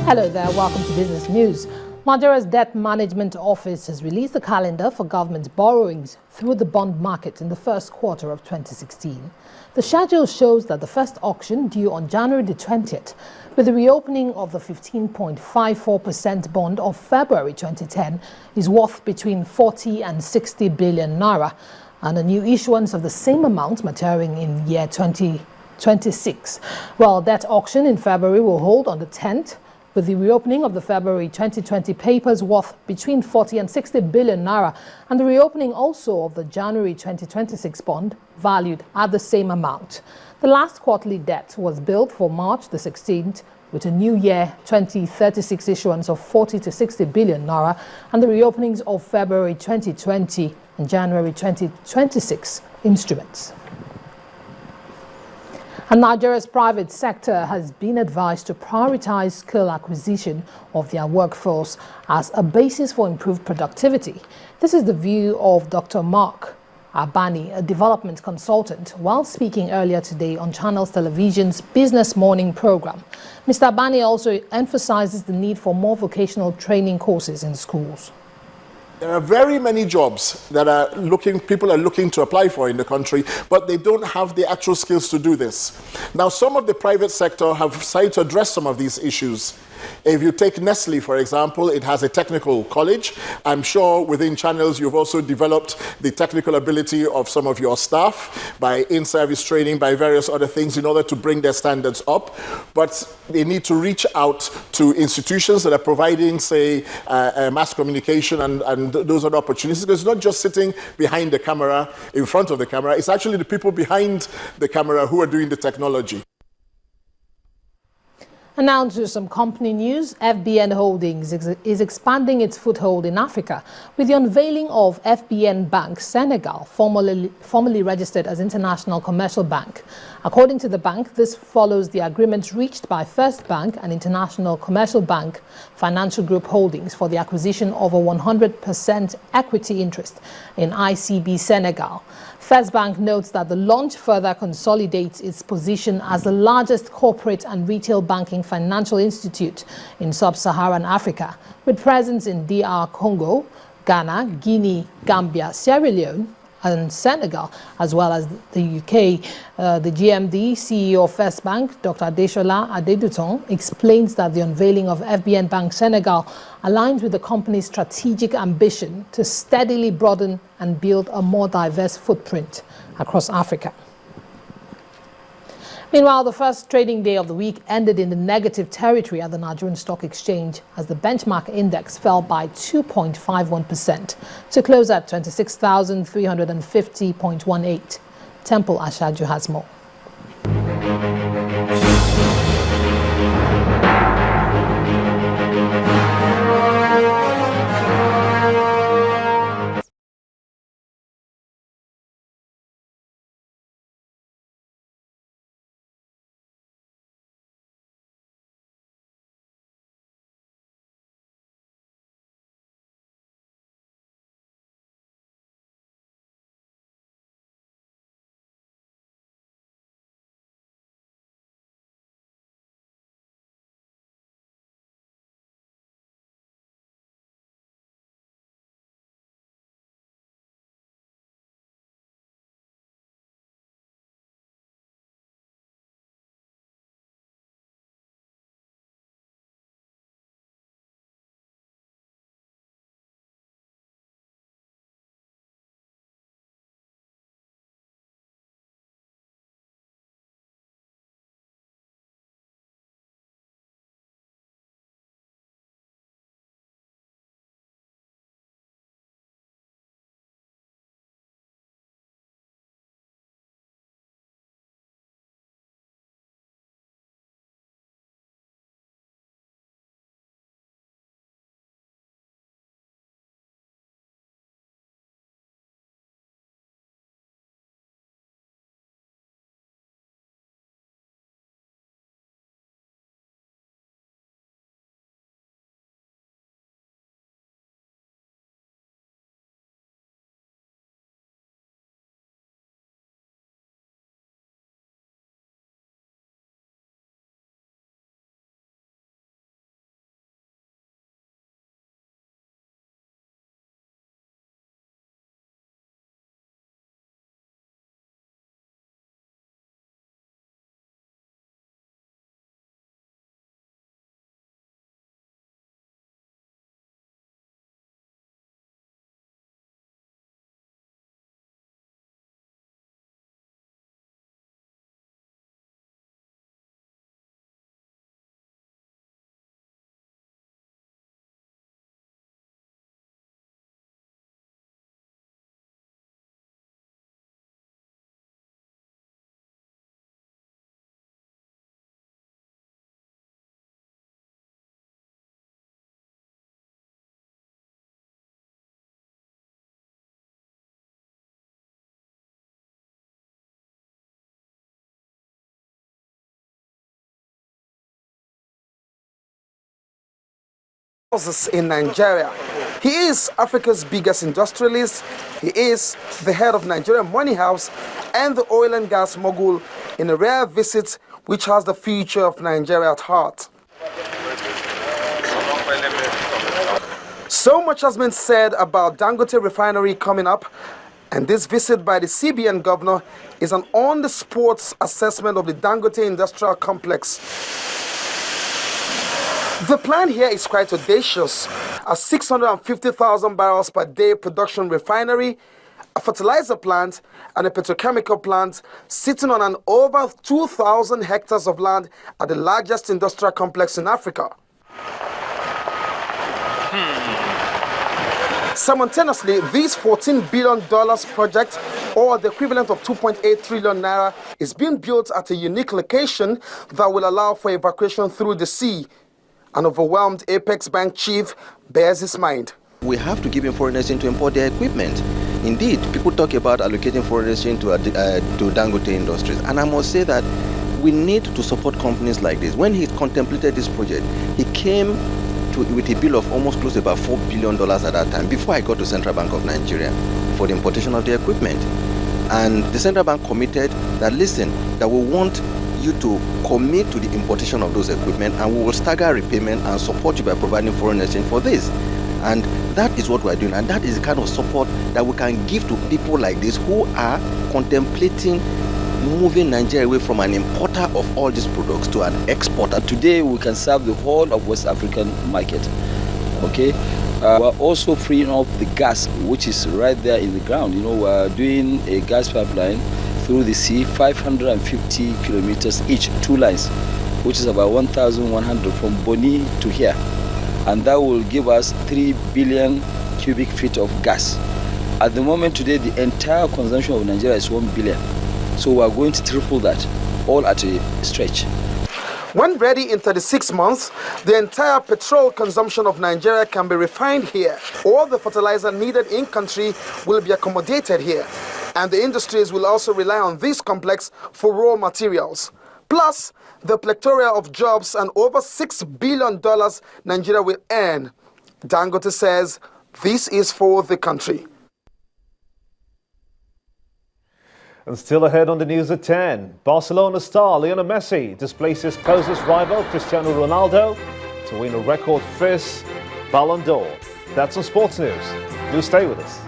Hello there, welcome to Business News. Nigeria's Debt Management Office has released a calendar for government borrowings through the bond market in the first quarter of 2016. The schedule shows that the first auction, due on January the 20th, with the reopening of the 15.54% bond of February 2010, is worth between 40 and 60 billion naira, and a new issuance of the same amount maturing in year 2026. Well, that auction in February will hold on the 10th, with the reopening of the February 2020 papers worth between 40 and 60 billion naira, and the reopening also of the January 2026 bond valued at the same amount. The last quarterly debt was billed for March the 16th, with a new year 2036 issuance of 40 to 60 billion naira, and the reopenings of February 2020 and January 2026 instruments. And Nigeria's private sector has been advised to prioritize skill acquisition of their workforce as a basis for improved productivity. This is the view of Dr. Mark Abani, a development consultant, while speaking earlier today on Channels Television's Business Morning program. Mr. Abani also emphasizes the need for more vocational training courses in schools. There are very many jobs that people are looking to apply for in the country, but they don't have the actual skills to do this. Now, some of the private sector have decided to address some of these issues. If you take Nestle, for example, it has a technical college. I'm sure within Channels you've also developed the technical ability of some of your staff by in-service training, by various other things in order to bring their standards up. But they need to reach out to institutions that are providing, say, mass communication and those other opportunities. Because it's not just sitting behind the camera, in front of the camera, it's actually the people behind the camera who are doing the technology. And now to some company news. FBN Holdings is expanding its foothold in Africa with the unveiling of FBN Bank Senegal, formerly registered as International Commercial Bank. According to the bank, this follows the agreement reached by First Bank and International Commercial Bank Financial Group Holdings for the acquisition of a 100% equity interest in ICB Senegal. First Bank notes that the launch further consolidates its position as the largest corporate and retail banking financial institute in sub-Saharan Africa, with presence in DR Congo, Ghana, Guinea, Gambia, Sierra Leone, and Senegal, as well as the UK. The GMD, CEO of First Bank, Dr. Adeshola Adeduton, explains that the unveiling of FBN Bank Senegal aligns with the company's strategic ambition to steadily broaden and build a more diverse footprint across Africa. Meanwhile, the first trading day of the week ended in the negative territory at the Nigerian Stock Exchange as the benchmark index fell by 2.51% to close at 26,350.18. Temple Ashaju has more. houses in Nigeria. He is Africa's biggest industrialist. He is the head of Nigerian Money House and the oil and gas mogul in a rare visit which has the future of Nigeria at heart. So much has been said about Dangote Refinery coming up, and this visit by the CBN governor is an on-the-spot assessment of the Dangote industrial complex. The plan here is quite audacious: a 650,000 barrels per day production refinery, a fertilizer plant, and a petrochemical plant sitting on an over 2,000 hectares of land at the largest industrial complex in Africa. Simultaneously, this $14 billion project, or the equivalent of 2.8 trillion naira, is being built at a unique location that will allow for evacuation through the sea. An overwhelmed Apex Bank chief bears his mind. We have to give him foreign exchange to import their equipment. Indeed, people talk about allocating foreign exchange to Dangote Industries, and I must say that we need to support companies like this. When he contemplated this project, he came with a bill of almost close to about $4 billion at that time, before I got to Central Bank of Nigeria, for the importation of the equipment. And the Central Bank committed that, listen, that we want you to commit to the importation of those equipment, and we will stagger repayment and support you by providing foreign exchange for this. And that is what we're doing, and that is the kind of support that we can give to people like this who are contemplating moving Nigeria away from an importer of all these products to an exporter. Today we can serve the whole of West African market. Okay, we're also freeing up the gas which is right there in the ground. You know, we're doing a gas pipeline through the sea, 550 kilometers each, 2 lines, which is about 1,100 from Boni to here, and that will give us 3 billion cubic feet of gas. At the moment today, the entire consumption of Nigeria is 1 billion. So we are going to triple that, all at a stretch. When ready in 36 months, the entire petrol consumption of Nigeria can be refined here. All the fertilizer needed in country will be accommodated here. And the industries will also rely on this complex for raw materials. Plus, the plethora of jobs and over $6 billion Nigeria will earn. Dangote says this is for the country. And still ahead on the news at 10, Barcelona star Lionel Messi displaces closest rival Cristiano Ronaldo to win a record first Ballon d'Or. That's on Sports News. Do stay with us.